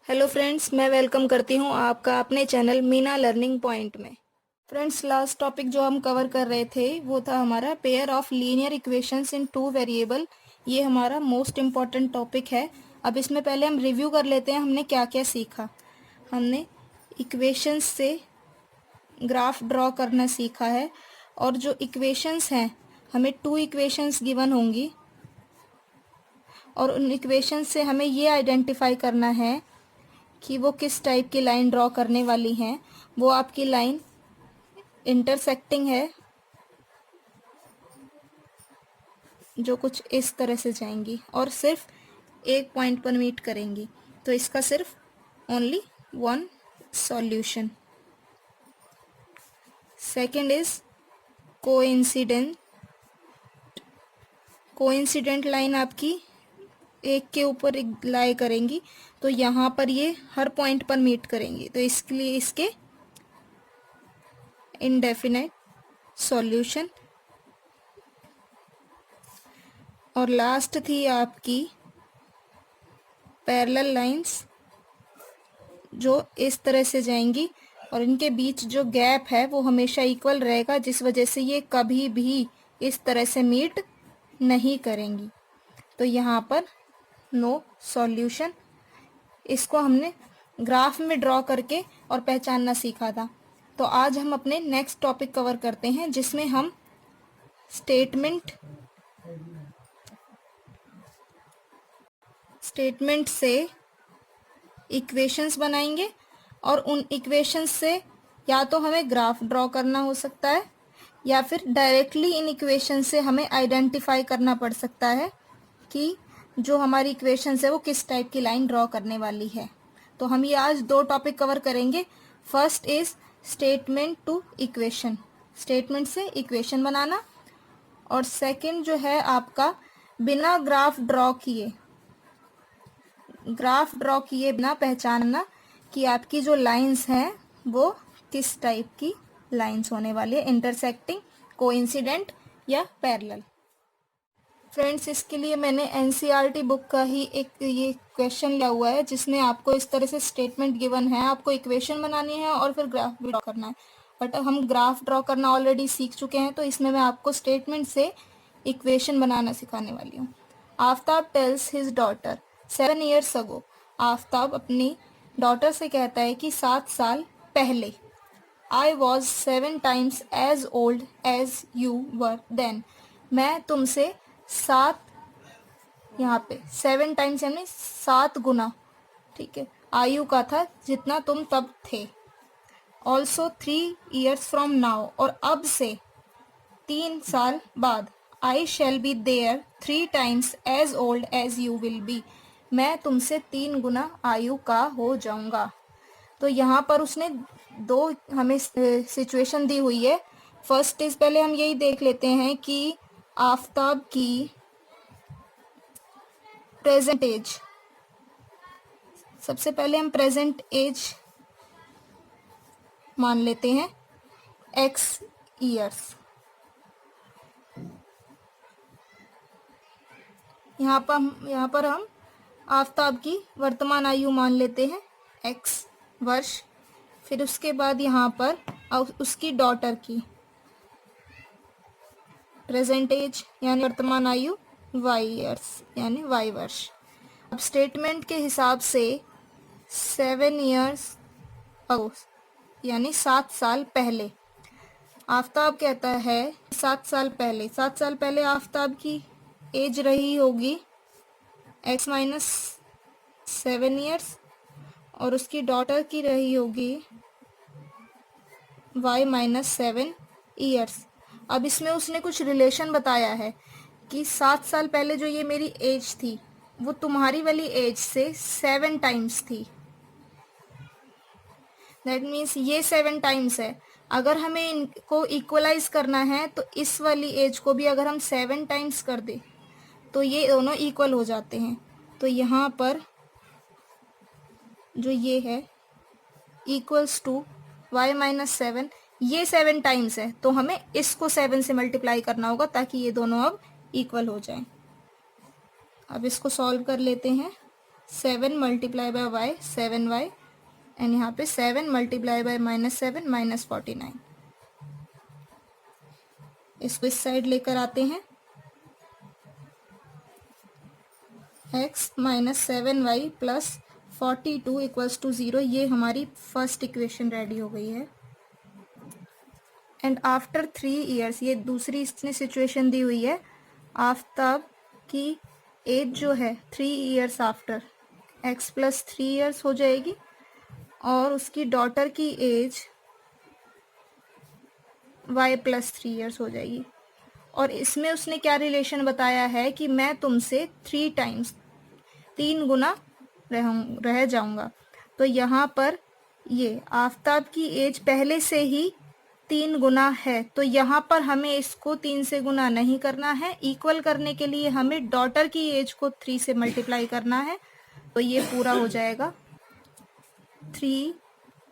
Hello friends, मैं welcome करती हूँ आपका अपने चैनल मीना लर्निंग पॉइंट में। फ्रेंड्स, लास्ट टॉपिक जो हम कवर कर रहे थे वो था हमारा pair of linear equations in two variable. ये हमारा मोस्ट इम्पॉर्टेंट टॉपिक है। अब इसमें पहले हम रिव्यू कर लेते हैं हमने क्या क्या सीखा। हमने इक्वेशंस से ग्राफ ड्रॉ करना सीखा है, और जो इक्वेशंस हैं हमें टू इक्वेशंस गिवन होंगी, और उन इक्वेशंस से हमें ये आइडेंटिफाई करना है कि वो किस टाइप की लाइन ड्रॉ करने वाली हैं। वो आपकी लाइन इंटरसेक्टिंग है, जो कुछ इस तरह से जाएंगी और सिर्फ एक पॉइंट पर मीट करेंगी। तो इसका सिर्फ only one solution. Second is coincident. Coincident line आपकी एक के ऊपर एक लाई करेंगी, तो यहाँ पर ये हर पॉइंट पर मीट करेंगी, तो इसके लिए इसके इनडेफिनाइट सॉल्यूशन। और लास्ट थी आपकी पैरेलल लाइंस, जो इस तरह से जाएंगी और इनके बीच जो गैप है वो हमेशा इक्वल रहेगा, जिस वजह से ये कभी भी इस तरह से मीट नहीं करेंगी। तो यहाँ पर नो सॉल्यूशन। इसको हमने ग्राफ में ड्रॉ करके और पहचानना सीखा था। तो आज हम अपने नेक्स्ट टॉपिक कवर करते हैं, जिसमें हम स्टेटमेंट से इक्वेशंस बनाएंगे, और उन इक्वेशंस से या तो हमें ग्राफ ड्रॉ करना हो सकता है, या फिर डायरेक्टली इन इक्वेशन से हमें आइडेंटिफाई करना पड़ सकता है कि जो हमारी इक्वेशंस है वो किस टाइप की लाइन ड्रॉ करने वाली है। तो हम ये आज दो टॉपिक कवर करेंगे। First is statement to equation, statement से इक्वेशन बनाना, और सेकंड जो है आपका बिना ग्राफ ड्रॉ किए बिना पहचानना कि आपकी जो लाइंस हैं वो किस टाइप की लाइंस होने वाली है, इंटरसेक्टिंग, कोइंसिडेंट या पैरेलल। फ्रेंड्स, इसके लिए मैंने एनसीईआरटी बुक का ही एक ये क्वेश्चन लिया हुआ है, जिसमें आपको इस तरह से स्टेटमेंट गिवन है, आपको इक्वेशन बनानी है और फिर ग्राफ भी ड्रॉ करना है। बट हम ग्राफ ड्रॉ करना ऑलरेडी सीख चुके हैं, तो इसमें मैं आपको स्टेटमेंट से इक्वेशन बनाना सिखाने वाली हूँ। Aftab tales his daughter 7 years ago। Aftab अपनी डॉटर से कहता है कि 7 साल पहले। I was 7 times as old as you were then। मैं तुमसे 7, यहाँ पे 7 टाइम्स यानी 7 गुना, ठीक है, आयु का था जितना तुम तब थे। Also 3 years from now। और अब से 3 साल बाद। I shall be there 3 times as old as you will be। मैं तुमसे 3 गुना आयु का हो जाऊंगा। तो यहाँ पर उसने दो हमें सिचुएशन दी हुई है। फर्स्ट इज, पहले हम यही देख लेते हैं कि आफ्ताब की प्रेजेंट एज। सबसे पहले हम प्रेजेंट एज मान लेते हैं x ईयर्स। यहाँ पर हम आफ्ताब की वर्तमान आयु मान लेते हैं x वर्ष। फिर उसके बाद यहाँ पर उसकी डॉटर की प्रेजेंट एज यानी वर्तमान आयु y ईयर्स यानी y वर्ष। अब स्टेटमेंट के हिसाब से 7 years ago यानी 7 साल पहले। आफ्ताब कहता है 7 साल पहले आफ्ताब की एज रही होगी x माइनस 7 years, और उसकी डॉटर की रही होगी y माइनस 7 years। अब इसमें उसने कुछ रिलेशन बताया है कि 7 साल पहले जो ये मेरी एज थी वो तुम्हारी वाली एज से 7 टाइम्स थी। दैट मीन्स ये 7 टाइम्स है। अगर हमें इनको इक्वलाइज करना है तो इस वाली एज को भी अगर हम 7 टाइम्स कर दें तो ये दोनों इक्वल हो जाते हैं। तो यहाँ पर जो ये है इक्वल्स टू y माइनस 7, ये 7 टाइम्स है, तो हमें इसको 7 से मल्टीप्लाई करना होगा ताकि ये दोनों अब इक्वल हो जाएं। अब इसको सॉल्व कर लेते हैं। 7 multiply by Y 7y, and यहाँ पे 7 मल्टीप्लाई बाय -7 -49। इसको इस साइड लेकर आते हैं। x minus 7y plus 42 equals to 0, ये हमारी फर्स्ट इक्वेशन रेडी हो गई है। एंड आफ्टर 3 ईयर्स, ये दूसरी इसने सिचुएशन दी हुई है। आफ्ताब की एज जो है 3 years after, x plus 3 years हो जाएगी, और उसकी डॉटर की एज y प्लस 3 ईयर्स हो जाएगी। और इसमें उसने क्या रिलेशन बताया है कि मैं तुमसे 3 टाइम्स, 3 गुना रह जाऊंगा। तो यहाँ पर ये आफ्ताब की एज पहले से ही 3 गुना है, तो यहाँ पर हमें इसको 3 से गुना नहीं करना है। इक्वल करने के लिए हमें डॉटर की एज को 3 से मल्टीप्लाई करना है। तो ये पूरा हो जाएगा 3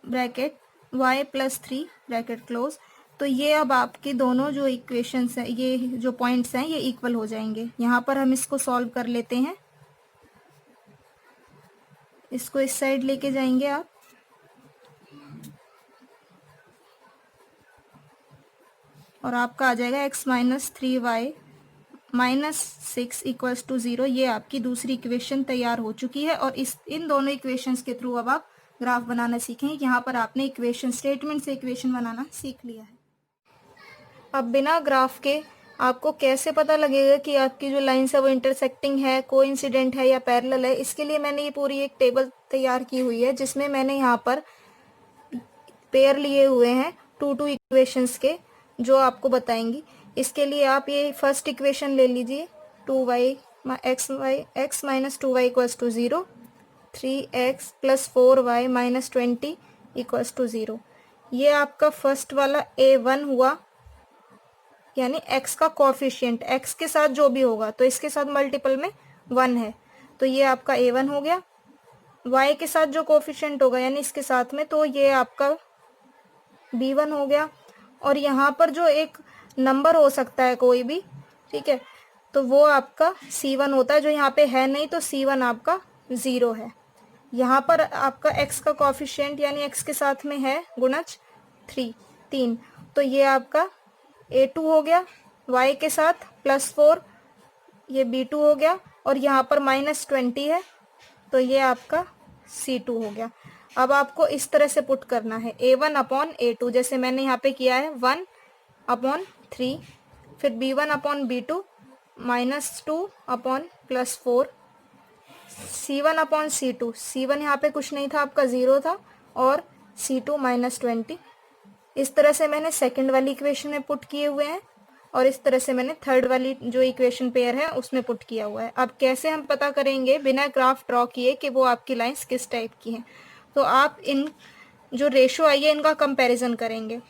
bracket y plus 3 bracket close. तो ये अब आपके दोनों जो इक्वेशंस हैं, ये जो पॉइंट्स हैं, ये इक्वल हो जाएंगे। यहाँ पर हम इसको सॉल्व कर लेते हैं। इसको इस साइड लेके जाएंगे आप, और आपका आ जाएगा x minus 3y minus 6 equals to 0। ये आपकी दूसरी इक्वेशन तैयार हो चुकी है। और इन दोनों इक्वेशंस के थ्रू अब आप ग्राफ बनाना सीखेंगे। यहाँ पर आपने इक्वेशन स्टेटमेंट से इक्वेशन बनाना सीख लिया है। अब बिना ग्राफ के आपको कैसे पता लगेगा कि आपकी जो लाइन्स है वो इंटरसेक्टिंग है, कोइंसिडेंट है या पैरेलल है? इसके लिए मैंने ये पूरी एक टेबल तैयार की हुई है, जिसमें मैंने यहाँ पर पेयर लिए हुए हैं 2 इक्वेशंस के, जो आपको बताएंगी। इसके लिए आप ये फर्स्ट इक्वेशन ले लीजिए, 2y x minus 2y equals to 0, 3x plus 4y minus 20 equals to 0। ये आपका फर्स्ट वाला a1 हुआ, यानी x का कोफिशिएंट, x के साथ जो भी होगा, तो इसके साथ मल्टीपल में 1 है, तो ये आपका a1 हो गया। y के साथ जो कोफिशिएंट होगा, यानी इसके साथ में, तो ये आपका b1 हो गया। और यहाँ पर जो एक नंबर हो सकता है कोई भी, ठीक है, तो वो आपका c1 होता है, जो यहाँ पे है नहीं, तो c1 आपका 0 है। यहाँ पर आपका x का कोफिशिएंट, यानी x के साथ में है गुणज 3, तो ये आपका a2 हो गया। y के साथ प्लस 4, ये b2 हो गया। और यहाँ पर माइनस 20 है, तो ये आपका c2 हो गया। अब आपको इस तरह से पुट करना है, a1 अपॉन a2, जैसे मैंने यहाँ पे किया है 1 अपॉन 3, फिर b1 upon b2 minus 2 upon plus 4, c1 upon c2, c1 यहाँ पे कुछ नहीं था, आपका 0 था, और c2 माइनस 20। इस तरह से मैंने सेकंड वाली इक्वेशन में पुट किए हुए हैं, और इस तरह से मैंने थर्ड वाली जो इक्वेशन पेयर है उसमें पुट किया हुआ है। अब कैसे हम पता करेंगे बिना ग्राफ ड्रॉ किए कि वो आपकी लाइंस किस टाइप की हैं? तो आप इन जो रेशो आई है, इनका कंपैरिजन करेंगे।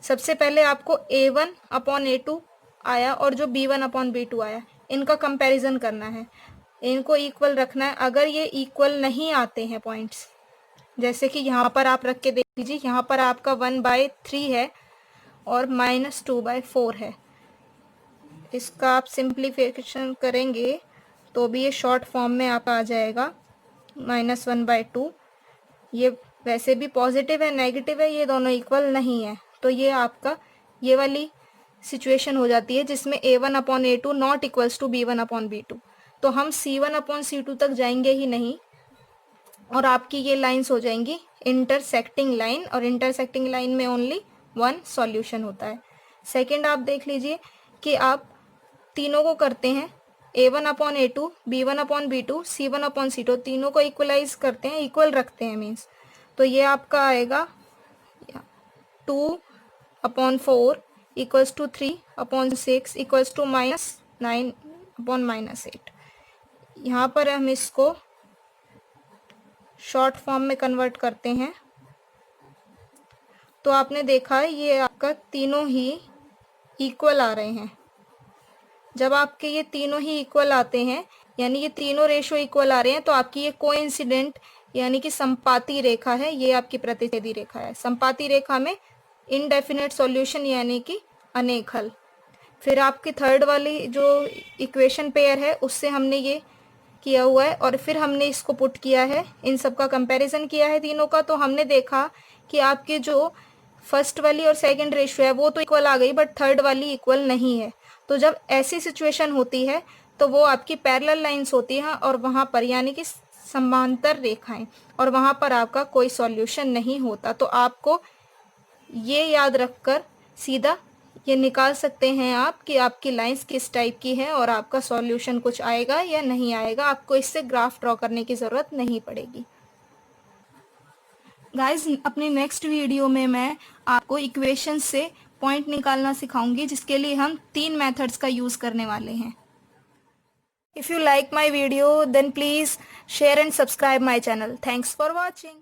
सबसे पहले आपको a1 अपॉन a2 आया और जो b1 अपॉन b2 आया, इनका कंपैरिजन करना है, इनको इक्वल रखना है। अगर ये इक्वल नहीं आते हैं पॉइंट्स, जैसे कि यहाँ पर आप रख के देख लीजिए, यहाँ पर आपका 1/3 है और -2/4 है। इसका आप सिंप्लीफिकेशन करेंगे तो भी ये शॉर्ट फॉर्म में आप आ जाएगा -1/2। ये वैसे भी पॉजिटिव है, नेगेटिव है, ये दोनों इक्वल नहीं है, तो ये आपका ये वाली सिचुएशन हो जाती है जिसमें a1 upon a2 not equals to b1 upon b2। तो हम c1 अपॉन c2 तक जाएंगे ही नहीं, और आपकी ये लाइंस हो जाएंगी इंटरसेक्टिंग लाइन, और इंटरसेक्टिंग लाइन में ओनली 1 सॉल्यूशन होता है। सेकेंड आप देख लीजिए कि आप तीनों को करते हैं, a1 upon a2, b1 upon b2, c1 upon c2, तीनों को इक्वलाइज करते हैं, इक्वल रखते हैं मीन्स, तो ये आपका आएगा 2 upon 4 equals to 3 upon 6 equals to -9 upon -8। यहाँ पर हम इसको शॉर्ट फॉर्म में कन्वर्ट करते हैं, तो आपने देखा है ये आपका तीनों ही इक्वल आ रहे हैं। जब आपके ये तीनों ही इक्वल आते हैं, यानी ये तीनों रेशो इक्वल आ रहे हैं, तो आपकी ये कोइंसिडेंट यानी कि संपाती रेखा है, ये आपकी प्रतिच्छेदी रेखा है। संपाती रेखा में इनडेफिनेट सॉल्यूशन यानी कि अनेक हल। फिर आपकी थर्ड वाली जो इक्वेशन पेयर है, उससे हमने ये किया हुआ है और फिर हमने इसको पुट किया है, इन सब का कंपैरिजन किया है तीनों का, तो हमने देखा कि आपके जो फर्स्ट वाली और सेकंड रेशियो है वो तो इक्वल आ गई, बट थर्ड वाली इक्वल नहीं है। तो जब ऐसी सिचुएशन होती है तो वो आपकी पैरेलल लाइंस होती हैं और वहाँ पर यानी कि समांतर रेखाएं, और वहाँ पर आपका कोई सॉल्यूशन नहीं होता। तो आपको ये याद रखकर सीधा ये निकाल सकते हैं आप कि आपकी लाइंस किस टाइप की है और आपका सॉल्यूशन कुछ आएगा या नहीं आएगा। आपको इससे ग्राफ ड्रॉ करने की ज़रूरत नहीं पड़ेगी। गाइस, अपनी नेक्स्ट वीडियो में मैं आपको इक्वेशन से पॉइंट निकालना सिखाऊंगी, जिसके लिए हम 3 मेथड्स का यूज़ करने वाले हैं। If you like my video, then please share and subscribe my channel. Thanks for watching.